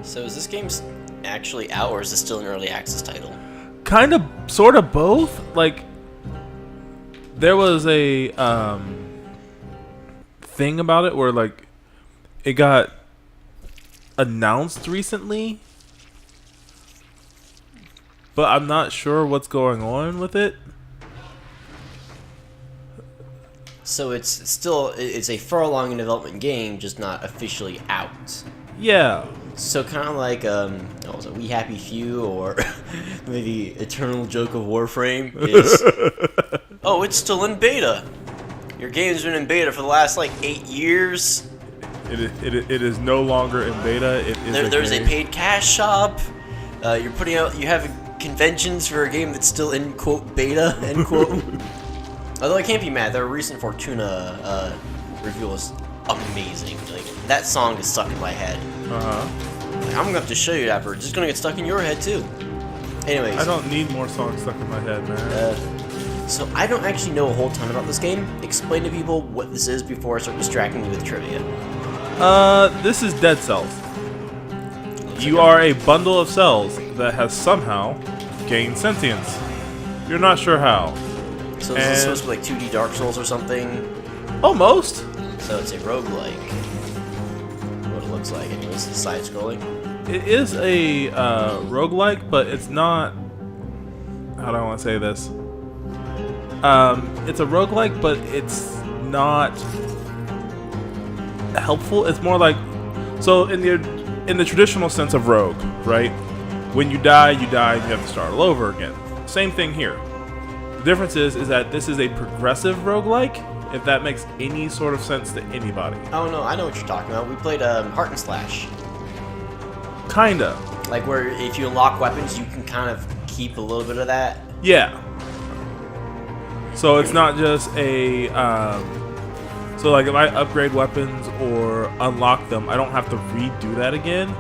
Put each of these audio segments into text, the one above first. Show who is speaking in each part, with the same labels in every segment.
Speaker 1: So is this game actually out, or is it still an early access title?
Speaker 2: Kind of, sort of both. Like, there was a thing about it where, like, it got announced recently, but I'm not sure what's going on with it.
Speaker 1: So it's a far along in development game, just not officially out.
Speaker 2: Yeah.
Speaker 1: So kind of like what was it, We Happy Few, or maybe Eternal Joke of Warframe is. Oh, it's still in beta. Your game's been in beta for the last like 8 years.
Speaker 2: It is no longer in beta. It is
Speaker 1: There's a paid cash shop. You have conventions for a game that's still in quote beta end quote. Although I can't be mad, their recent Fortuna review was amazing. Like, that song is stuck in my head. Like, I'm gonna have to show you that, but it's gonna get stuck in your head too. Anyways,
Speaker 2: I don't need more songs stuck in my head, man.
Speaker 1: So I don't actually know a whole ton about this game. Explain to people what this is before I start distracting you with trivia.
Speaker 2: This is Dead Cells. You are a bundle of cells that has somehow gained sentience. You're not sure how.
Speaker 1: So is this supposed to be like 2D Dark Souls or something?
Speaker 2: Almost.
Speaker 1: So it's a roguelike. What it looks like, anyways. Side-scrolling.
Speaker 2: It is a roguelike, but it's not... How do I want to say this? It's a roguelike, but it's not helpful. It's more like... So in the traditional sense of rogue, right? When you die, and you have to start all over again. Same thing here. The difference is that this is a progressive roguelike, if that makes any sort of sense to anybody.
Speaker 1: Oh no, I know what you're talking about. We played Heart and Slash.
Speaker 2: Kinda.
Speaker 1: Like where if you unlock weapons, you can kind of keep a little bit of that.
Speaker 2: Yeah. So it's not just a... so like if I upgrade weapons or unlock them, I don't have to redo that again.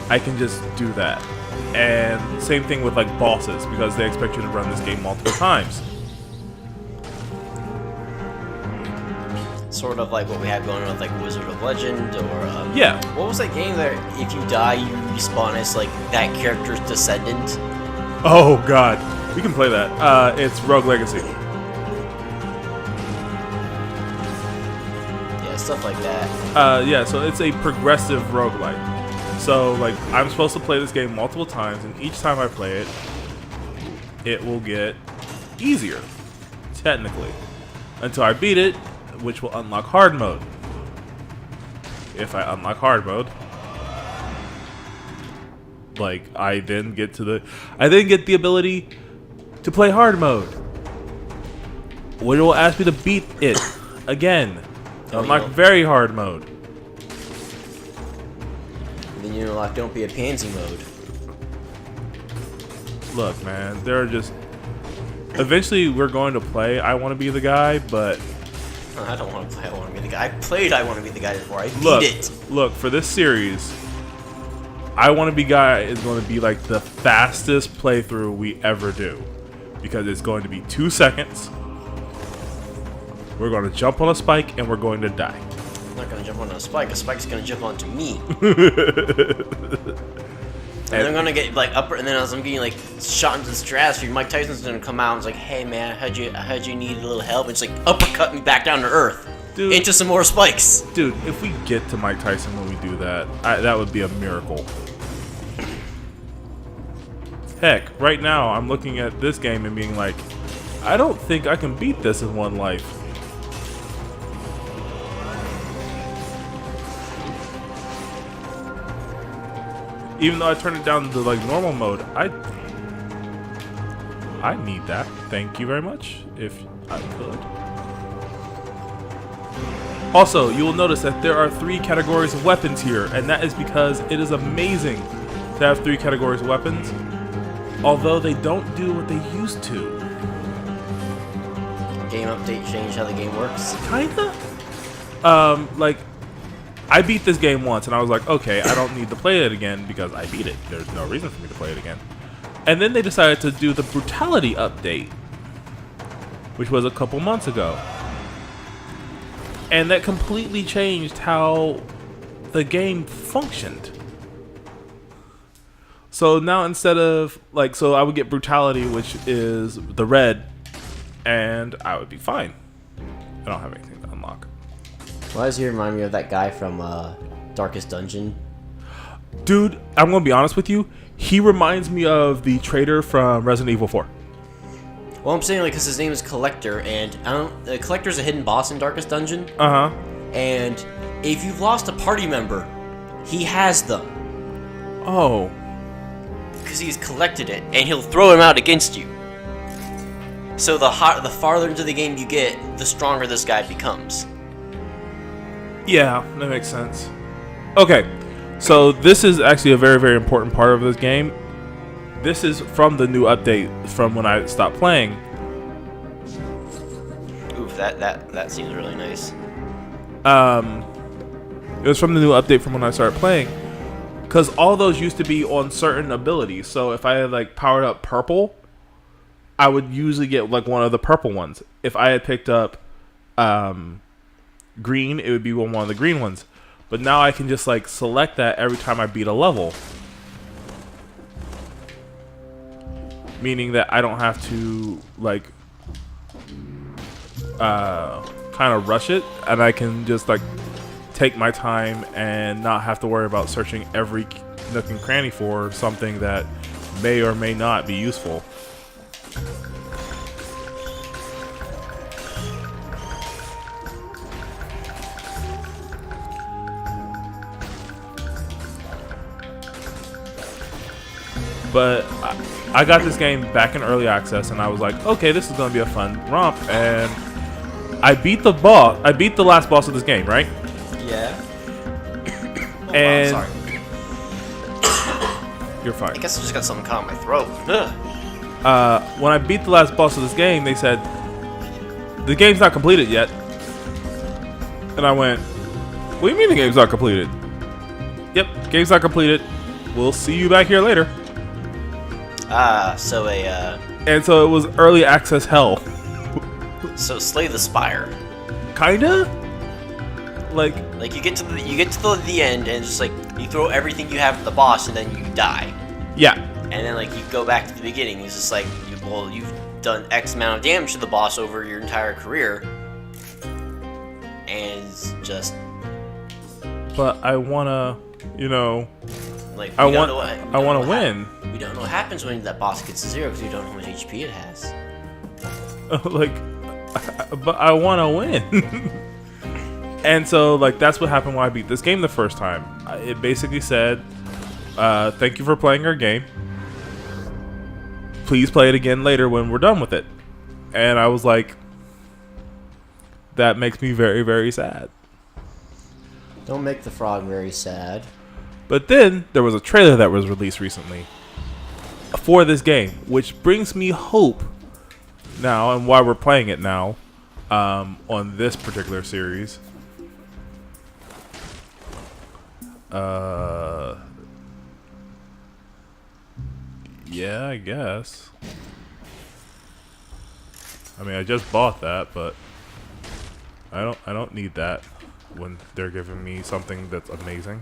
Speaker 2: I can just do that. And same thing with like bosses, because they expect you to run this game multiple times.
Speaker 1: Sort of like what we had going on with like Wizard of Legend, or
Speaker 2: yeah.
Speaker 1: What was that game that if you die you respawn as like that character's descendant?
Speaker 2: Oh god, we can play that. It's Rogue Legacy.
Speaker 1: Yeah, stuff like that.
Speaker 2: Yeah, so it's a progressive roguelike. So like I'm supposed to play this game multiple times, and each time I play it, it will get easier, technically, until I beat it, which will unlock hard mode. If I unlock hard mode, like I then get the ability to play hard mode, which will ask me to beat it again. Unlock very hard mode.
Speaker 1: And then you unlock Don't Be a Pansy mode.
Speaker 2: Look, man, there are just... Eventually, we're going to play I Want to Be the Guy, but...
Speaker 1: I don't want to play I Want to Be the Guy. I played I Want to Be the Guy before. I beat it.
Speaker 2: Look, for this series, I Want to Be Guy is going to be like the fastest playthrough we ever do. Because it's going to be 2 seconds. We're going to jump on a spike, and we're going to die.
Speaker 1: I'm not going to jump on a spike. A spike's going to jump onto me. And they're gonna get like upper, and then as I'm getting like shot into the stratosphere, Mike Tyson's gonna come out and it's like, "Hey man, I heard you needed a little help." And it's like uppercut me back down to earth, dude, into some more spikes.
Speaker 2: Dude, if we get to Mike Tyson when we do that, that would be a miracle. Heck, right now I'm looking at this game and being like, I don't think I can beat this in one life. Even though I turned it down to like normal mode, I need that. Thank you very much, if I could. Also, you will notice that there are 3 categories of weapons here, and that is because it is amazing to have 3 categories of weapons, although they don't do what they used to.
Speaker 1: Game update changed how the game works?
Speaker 2: Kinda? Like, I beat this game once, and I was like, okay, I don't need to play it again because I beat it. There's no reason for me to play it again. And then they decided to do the Brutality update, which was a couple months ago. And that completely changed how the game functioned. So now instead of like, so I would get brutality, which is the red, and I would be fine. I don't have anything to unlock.
Speaker 1: Why does he remind me of that guy from Darkest Dungeon?
Speaker 2: Dude, I'm gonna be honest with you. He reminds me of the trader from Resident Evil 4.
Speaker 1: Well, I'm saying like because his name is Collector, and Collector's a hidden boss in Darkest Dungeon. And if you've lost a party member, he has them.
Speaker 2: Oh.
Speaker 1: Because he's collected it, and he'll throw him out against you. So the farther into the game you get, the stronger this guy becomes.
Speaker 2: Yeah, that makes sense. Okay, so this is actually a very, very important part of this game. This is from the new update from when I stopped playing.
Speaker 1: Oof, that seems really nice.
Speaker 2: It was from the new update from when I started playing. Because all those used to be on certain abilities. So if I had like powered up purple, I would usually get like one of the purple ones. If I had picked up green, it would be one of the green ones. But now I can just like select that every time I beat a level. Meaning that I don't have to like kind of rush it, and I can just like take my time and not have to worry about searching every nook and cranny for something that may or may not be useful. But I got this game back in early access, and I was like, okay, this is going to be a fun romp, and I beat the boss. I beat the last boss of this game, right?
Speaker 1: Yeah.
Speaker 2: And
Speaker 1: sorry.
Speaker 2: You're fine.
Speaker 1: I guess I just got something caught in my throat. Ugh.
Speaker 2: When I beat the last boss of this game, they said, the game's not completed yet. And I went, what do you mean the game's not completed? Yep, game's not completed. We'll see you back here later. And so it was early access hell.
Speaker 1: So slay the spire.
Speaker 2: Kinda? Like
Speaker 1: you get to the end, and it's just like you throw everything you have at the boss, and then you die.
Speaker 2: Yeah.
Speaker 1: And then like you go back to the beginning. It's just like you've done X amount of damage to the boss over your entire career, and it's just.
Speaker 2: But I wanna,
Speaker 1: like
Speaker 2: I wanna win.
Speaker 1: We don't know what happens when that boss gets to 0 because we don't know how much HP it has.
Speaker 2: But I wanna win. And so, like, that's what happened when I beat this game the first time. It basically said, thank you for playing our game. Please play it again later when we're done with it. And I was like, that makes me very, very sad.
Speaker 1: Don't make the frog very sad.
Speaker 2: But then, there was a trailer that was released recently for this game, which brings me hope now, and why we're playing it now, on this particular series. Yeah, I guess. I mean, I just bought that, but I don't need that when they're giving me something that's amazing.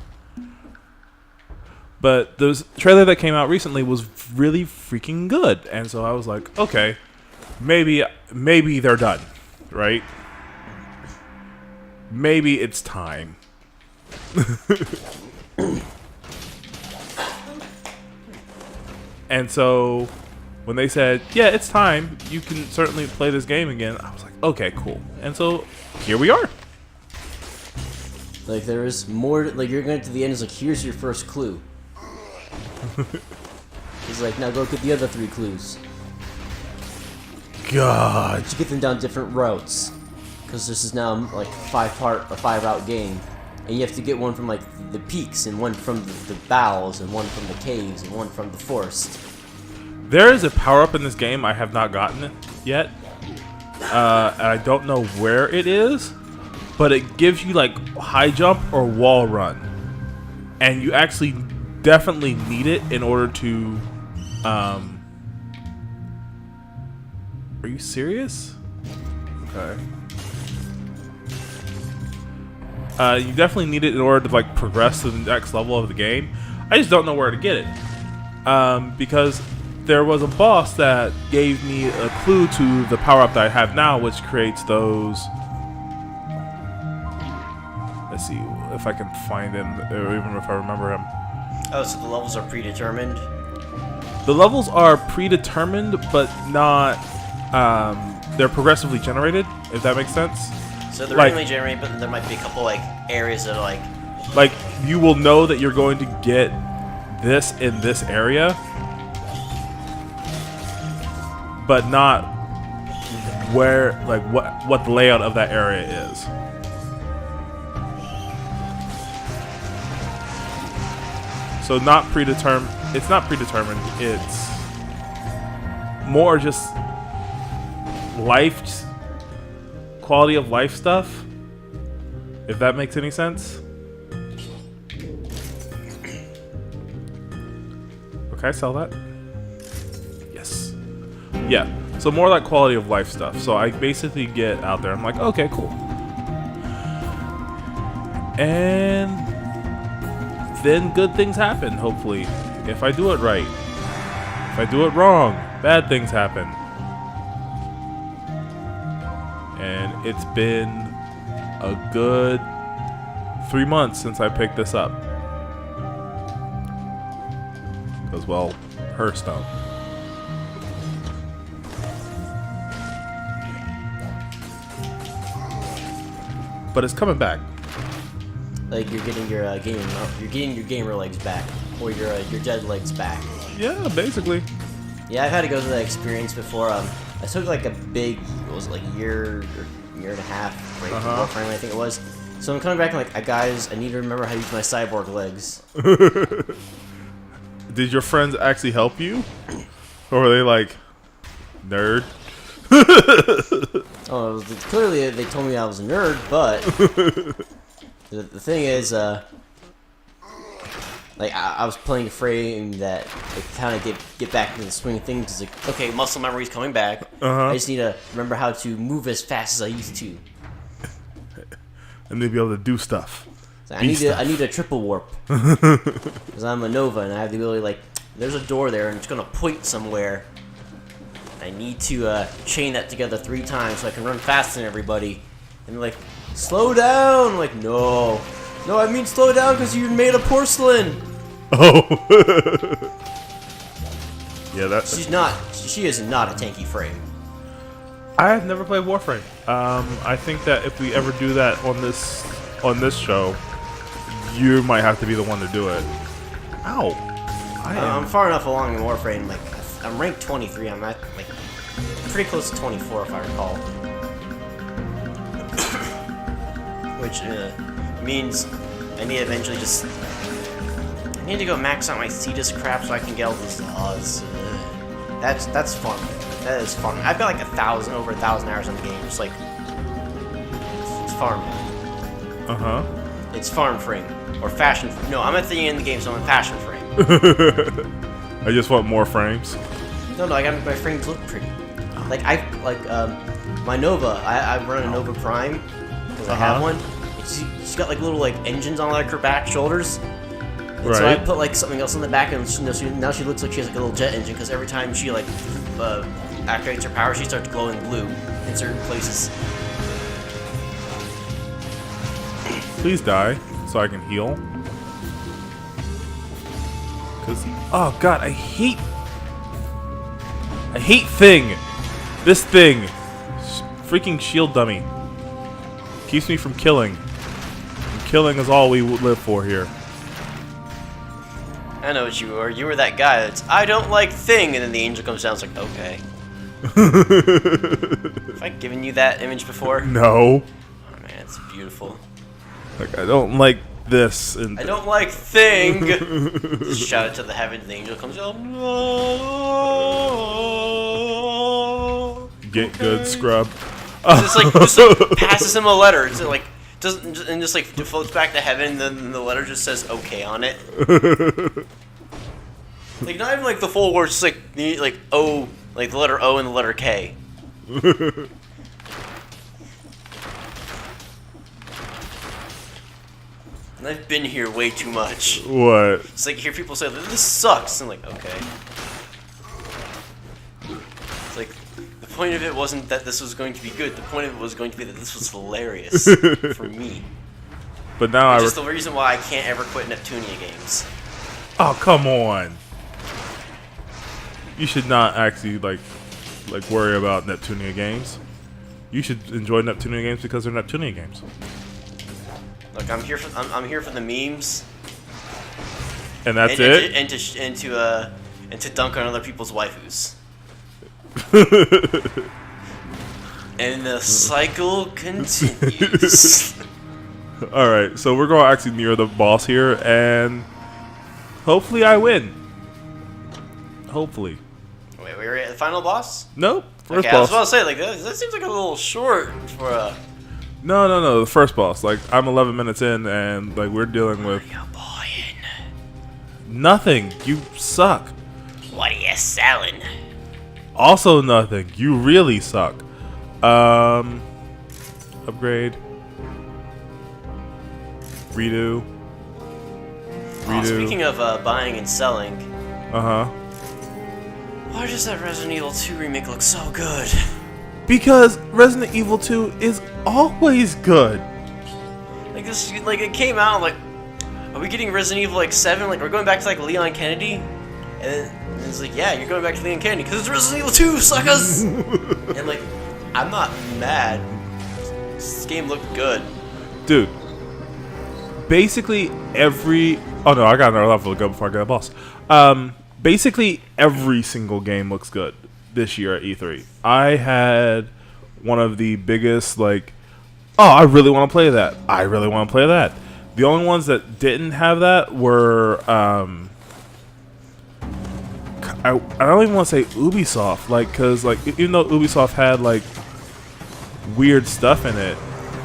Speaker 2: But the trailer that came out recently was really freaking good, and so I was like, okay, maybe they're done, right? Maybe it's time. And so when they said, yeah, it's time, you can certainly play this game again, I was like, okay, cool. And so here we are.
Speaker 1: Like there is more, like you're going to the end, it's like, here's your first clue. He's like, now go get the other 3 clues.
Speaker 2: God.
Speaker 1: But you get them down different routes. Because this is now like a 5-route game. And you have to get one from like the peaks, and one from the bowels, and one from the caves, and one from the forest.
Speaker 2: There is a power-up in this game I have not gotten it yet. And I don't know where it is, but it gives you like high jump or wall run. And you actually definitely need it in order to... Are you serious? Okay. You definitely need it in order to like progress to the next level of the game. I just don't know where to get it. because there was a boss that gave me a clue to the power-up that I have now, which creates those... Let's see if I can find him, or even if I remember him.
Speaker 1: Oh, so the levels are predetermined?
Speaker 2: The levels are predetermined, but not... they're progressively generated, if that makes sense.
Speaker 1: So they're randomly generated, but there might be a couple, like, areas that are, like...
Speaker 2: Like, you will know that you're going to get this in this area, but not where, like, what the layout of that area is. So not predetermined. It's not predetermined. It's more just life, quality of life stuff. If that makes any sense. Can I sell that? Yes. Yeah. So more like quality of life stuff. So I basically get out there. I'm like, okay, cool. And then good things happen, hopefully. If I do it right. If I do it wrong, bad things happen. And it's been a good 3 months since I picked this up. Because, well, Hearthstone. But it's coming back.
Speaker 1: Like you're getting your your gamer legs back, or your dead legs back.
Speaker 2: Yeah, basically.
Speaker 1: Yeah, I've had to go through that experience before. I took like a big, what was it, like year and a half break from Warframe, I think it was. So I'm coming back and like, guys, I need to remember how to use my cyborg legs.
Speaker 2: Did your friends actually help you? Or were they like, nerd?
Speaker 1: Oh, clearly they told me I was a nerd, but the thing is, like I was playing a frame that kind of get back into the swing of things. It's like, okay, muscle memory's coming back. I just need to remember how to move as fast as I used to.
Speaker 2: And they'd be able to do stuff.
Speaker 1: So I need a triple warp. Because I'm a Nova and I have the ability, like, there's a door there and it's going to point somewhere. I need to chain that together 3 times so I can run faster than everybody. And they're like, slow down! I'm like, no. No, I mean slow down because you're made of porcelain.
Speaker 2: Oh. Yeah, that's...
Speaker 1: She is not a tanky frame.
Speaker 2: I have never played Warframe. I think that if we ever do that on this show, you might have to be the one to do it. Ow!
Speaker 1: I'm far enough along in Warframe. Like I'm ranked 23. I'm at like pretty close to 24 if I recall. Which means I need to eventually just I need to go max out my Cetus crap so I can get all these laws. That's fun. That is fun. I've got like over 1,000 hours in the game. Just like it's farm. It's farm frame or fashion. No, I'm at the end of the game, so I'm in fashion frame.
Speaker 2: I just want more frames.
Speaker 1: No, I got my frames look pretty. Like my Nova. I run a Nova Prime because I have one. She's got like little like engines on like her back shoulders. And so I put like something else on the back, and now she looks like she has like a little jet engine because every time she like activates her power, she starts glowing blue in certain places.
Speaker 2: Please die so I can heal. Cause oh god, I hate Thing. This thing, freaking shield dummy, keeps me from killing. And killing is all we live for here.
Speaker 1: I know what you were. You were that guy that's, I don't like Thing, and then the angel comes down and it's like, okay. Have I given you that image before?
Speaker 2: No.
Speaker 1: Oh man, it's beautiful.
Speaker 2: Like, I don't like this. And
Speaker 1: I don't like Thing! Just shout it to the heavens, the angel comes out. No.
Speaker 2: Get good, scrub.
Speaker 1: Just like passes him a letter. It's like, just like floats back to heaven, and then the letter just says okay on it. Like not even like the full words, just like O, like the letter O and the letter K. And I've been here way too much.
Speaker 2: What?
Speaker 1: It's like, you hear people say, this sucks. And I'm like, okay. It's like, the point of it wasn't that this was going to be good. The point of it was going to be that this was hilarious for me.
Speaker 2: But now
Speaker 1: Which is the reason why I can't ever quit Neptunia games.
Speaker 2: Oh, come on. You should not actually, like worry about Neptunia games. You should enjoy Neptunia games because they're Neptunia games.
Speaker 1: Look, I'm here for the memes.
Speaker 2: And that's it.
Speaker 1: And to dunk on other people's waifus. And the cycle continues.
Speaker 2: All right, so we're going to actually near the boss here, and hopefully I win. Hopefully.
Speaker 1: Wait, we're at the final boss?
Speaker 2: Nope. First
Speaker 1: okay,
Speaker 2: boss.
Speaker 1: I was about to say, like, that seems like a little short for a...
Speaker 2: No, the first boss. Like, I'm 11 minutes in, and, like, we're dealing with...
Speaker 1: What are you buying?
Speaker 2: Nothing. You suck.
Speaker 1: What are you selling?
Speaker 2: Also nothing. You really suck. Upgrade. Redo.
Speaker 1: Oh, speaking of buying and selling...
Speaker 2: Uh-huh.
Speaker 1: Why does that Resident Evil 2 remake look so good?
Speaker 2: Because Resident Evil 2 is always good.
Speaker 1: Like this, like it came out like, are we getting Resident Evil like 7? Like we're going back to like Leon Kennedy, and then it's like, yeah, you're going back to Leon Kennedy because it's Resident Evil 2, suckers. And like, I'm not mad. This game looked good,
Speaker 2: dude. Basically every oh no, I got another level to go before I get a boss. Basically every single game looks good this year at E3. I had one of the biggest, like, oh, I really want to play that. I really want to play that. The only ones that didn't have that were, I don't even want to say Ubisoft, like, because, like, even though Ubisoft had, like, weird stuff in it.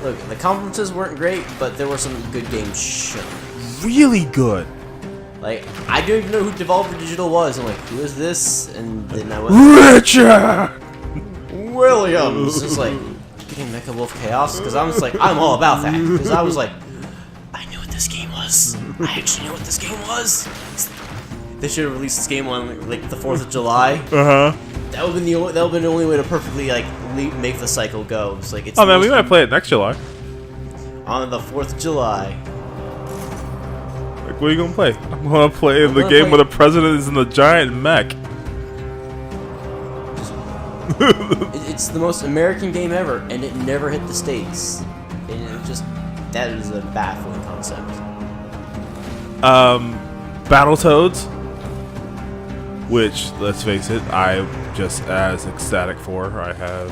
Speaker 1: Look, the conferences weren't great, but there were some good games shown.
Speaker 2: Really good.
Speaker 1: Like, I didn't even know who Devolver Digital was. I'm like, who is this? And then I went...
Speaker 2: Richard
Speaker 1: Williams! It's like, getting Mecha Wolf Chaos? Because I was like, I'm all about that. Because I was like, I knew what this game was. I actually knew what this game was. They should have released this game on, like, the 4th of July.
Speaker 2: Uh-huh.
Speaker 1: That would have been the only way to perfectly, like, make the cycle go. It's like, it's
Speaker 2: oh, man, we might play it next July.
Speaker 1: On the 4th of July.
Speaker 2: Like, what are you gonna play? I'm gonna play the game where the president is in the giant mech.
Speaker 1: It's the most American game ever, and it never hit the States. And it just, that is a baffling concept.
Speaker 2: Battletoads, which, let's face it, I'm just as ecstatic for. I have.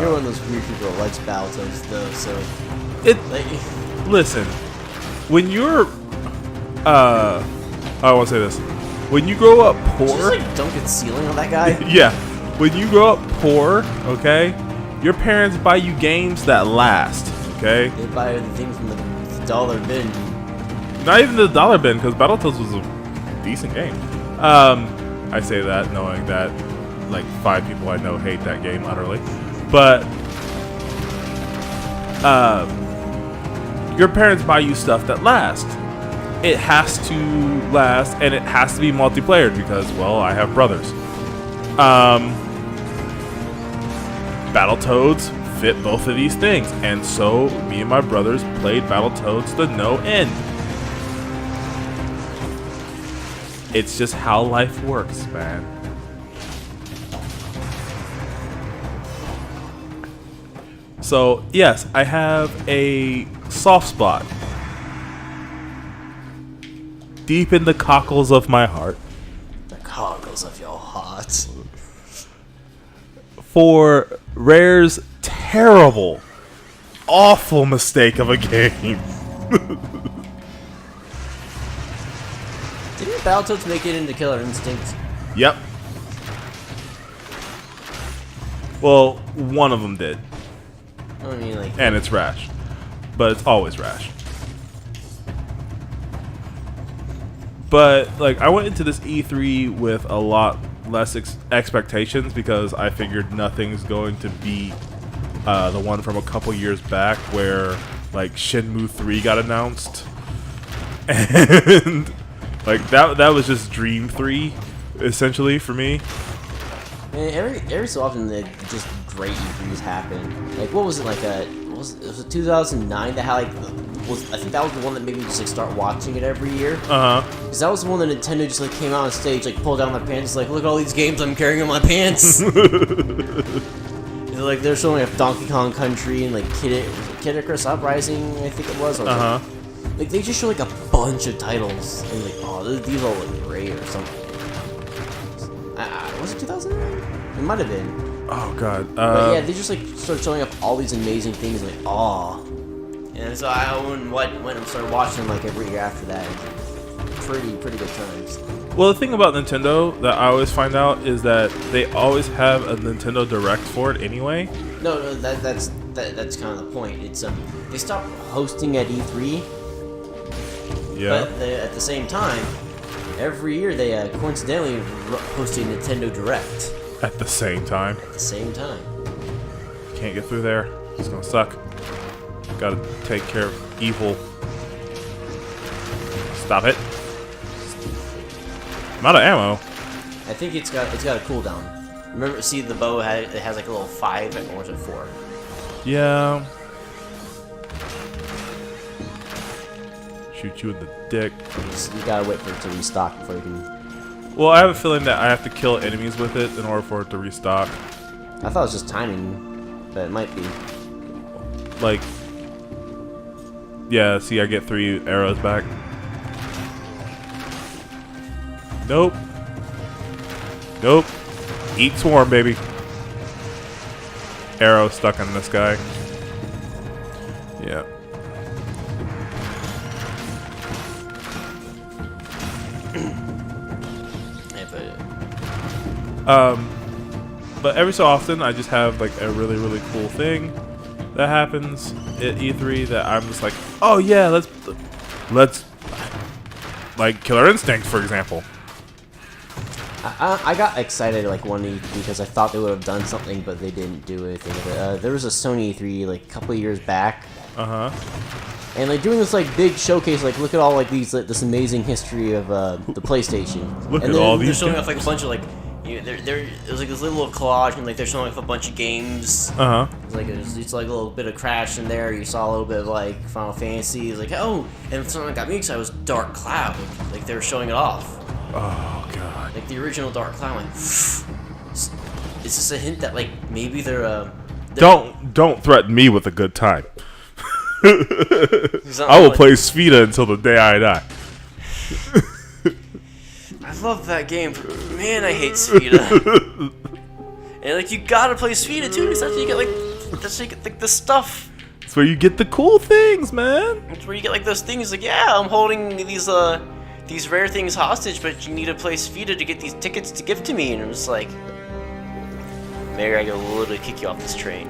Speaker 1: You're one of those weird people that likes Battletoads, though, so.
Speaker 2: Listen, when you're. I want to say this. When you grow up poor.
Speaker 1: Did you just, like, dunk its ceiling on that guy?
Speaker 2: Yeah. When you grow up poor, okay, your parents buy you games that last, okay?
Speaker 1: They buy the things from the dollar bin.
Speaker 2: Not even the dollar bin, because Battletoads was a decent game. I say that knowing that, like, 5 people I know hate that game utterly. But, your parents buy you stuff that lasts. It has to last, and it has to be multiplayer because, well, I have brothers. Battletoads fit both of these things, and so me and my brothers played Battletoads to no end. It's just how life works, man. So, yes, I have a soft spot deep in the cockles of my heart.
Speaker 1: The cockles of your heart.
Speaker 2: For Rare's terrible, awful mistake of a game.
Speaker 1: Didn't Battletoads make it into Killer Instinct?
Speaker 2: Yep. Well, one of them did.
Speaker 1: I mean, like...
Speaker 2: And it's Rash. But it's always Rash. But, like, I went into this E3 with a lot less expectations because I figured nothing's going to beat the one from a couple years back where, like, Shenmue 3 got announced. And like that was just Dream 3, essentially for me.
Speaker 1: Man, every so often, just great E3s happen. Like, what was it like? Was it 2009 that had like? I think that was the one that made me just like start watching it every year. Because that was the one that Nintendo just like came out on stage, like pulled down their pants, like look at all these games I'm carrying in my pants. Like they're showing like Donkey Kong Country and like Kid Icarus Uprising, I think it was. Or like they just show like a bunch of titles and like, oh, these all look great or something. Was it 2009? It might have been.
Speaker 2: Oh god.
Speaker 1: But yeah, they just like started showing up all these amazing things, like oh. And so I went and started watching them like every year after that. Pretty good times.
Speaker 2: Well, the thing about Nintendo that I always find out is that they always have a Nintendo Direct for it anyway.
Speaker 1: No, that's kind of the point. It's they stopped hosting at E3.
Speaker 2: Yeah.
Speaker 1: But at the same time, every year they coincidentally host a Nintendo Direct.
Speaker 2: At the same time.
Speaker 1: At the same time.
Speaker 2: Can't get through there. It's gonna suck. Gotta take care of evil. Stop it. I'm out of ammo.
Speaker 1: I think it's got a cooldown. Remember, see the bow it has like a little 5 or was it 4?
Speaker 2: Yeah. Shoot you in the dick.
Speaker 1: You gotta wait for it to restock before you can.
Speaker 2: Well, I have a feeling that I have to kill enemies with it in order for it to restock.
Speaker 1: I thought it was just timing, but it might be.
Speaker 2: Like, yeah, see, I get 3 arrows back. Nope. Nope. Eat swarm, baby. Arrow stuck in this guy. Yeah. But every so often I just have like a really cool thing that happens at E3 that I'm just like, oh yeah, let's like Killer Instinct, for example.
Speaker 1: I got excited like one E3 because I thought they would have done something, but they didn't do anything with it. There was a Sony E3 like a couple of years back. And like doing this like big showcase, like look at all like these this amazing history of the PlayStation.
Speaker 2: Look
Speaker 1: and
Speaker 2: at all these.
Speaker 1: They're showing off like a bunch of like, you know, it was like this little collage, and like they're showing off a bunch of games. It's like it's like a little bit of Crash in there. You saw a little bit of like Final Fantasy. It's like oh, and something that got me excited was Dark Cloud. Like they were showing it off.
Speaker 2: Oh god.
Speaker 1: Like the original Dark Cloud. Like, is this a hint that like maybe they're
Speaker 2: Don't threaten me with a good time. I will play Spheda until the day I die.
Speaker 1: I love that game, but man, I hate Spheda. And like you gotta play Spheda too, because that's how you get like the stuff.
Speaker 2: That's where you get the cool things, man.
Speaker 1: That's where you get like those things. Like yeah, I'm holding these rare things hostage, but you need to play Spheda to get these tickets to give to me, and I'm just like, maybe I can literally kick you off this train.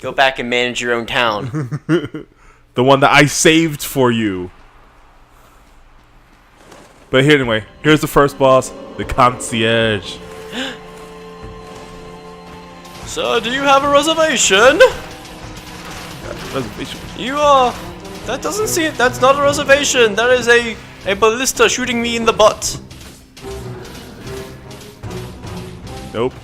Speaker 1: Go back and manage your own town.
Speaker 2: The one that I saved for you. But here, anyway, here's the first boss, the concierge.
Speaker 1: Sir, do you have a reservation?
Speaker 2: Reservation.
Speaker 1: You are. That doesn't seem. That's not a reservation. That is a ballista shooting me in the butt.
Speaker 2: Nope.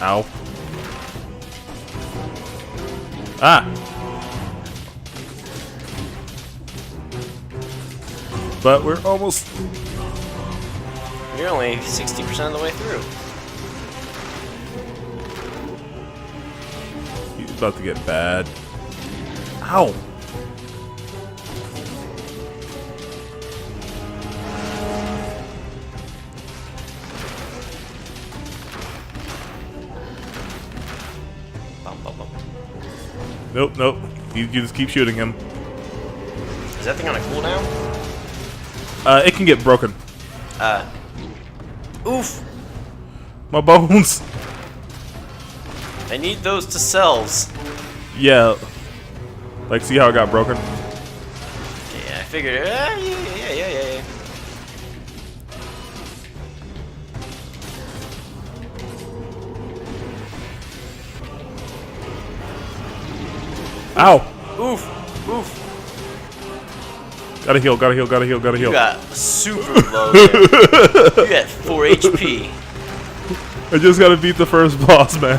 Speaker 2: Ow. Ah! But we're almost...
Speaker 1: You're only 60% of the way through.
Speaker 2: He's about to get bad. Ow! Nope, nope. You just keep shooting him.
Speaker 1: Is that thing on a cooldown?
Speaker 2: It can get broken.
Speaker 1: Oof!
Speaker 2: My bones!
Speaker 1: I need those to cells.
Speaker 2: Yeah. Like, see how it got broken?
Speaker 1: Yeah, I figured. Yeah.
Speaker 2: Ow!
Speaker 1: Oof. Oof.
Speaker 2: Gotta heal, gotta heal, gotta heal, gotta heal.
Speaker 1: You got super low there. You got 4 HP.
Speaker 2: I just gotta beat the first boss, man.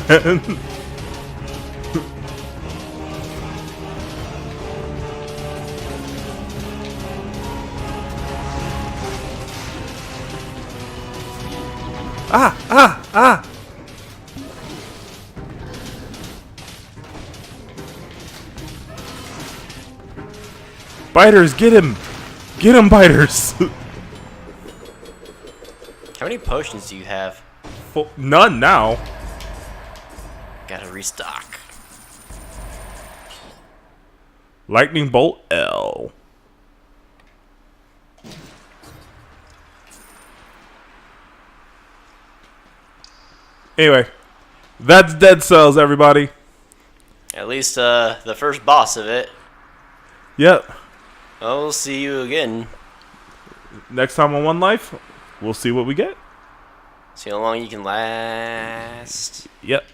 Speaker 2: Ah! Biters, get him! Get him, biters!
Speaker 1: How many potions do you have?
Speaker 2: None now.
Speaker 1: Gotta restock.
Speaker 2: Lightning Bolt L. Anyway, that's Dead Cells, everybody.
Speaker 1: At least the first boss of it.
Speaker 2: Yep.
Speaker 1: I'll see you again.
Speaker 2: Next time on One Life, we'll see what we get.
Speaker 1: See how long you can last.
Speaker 2: Yep.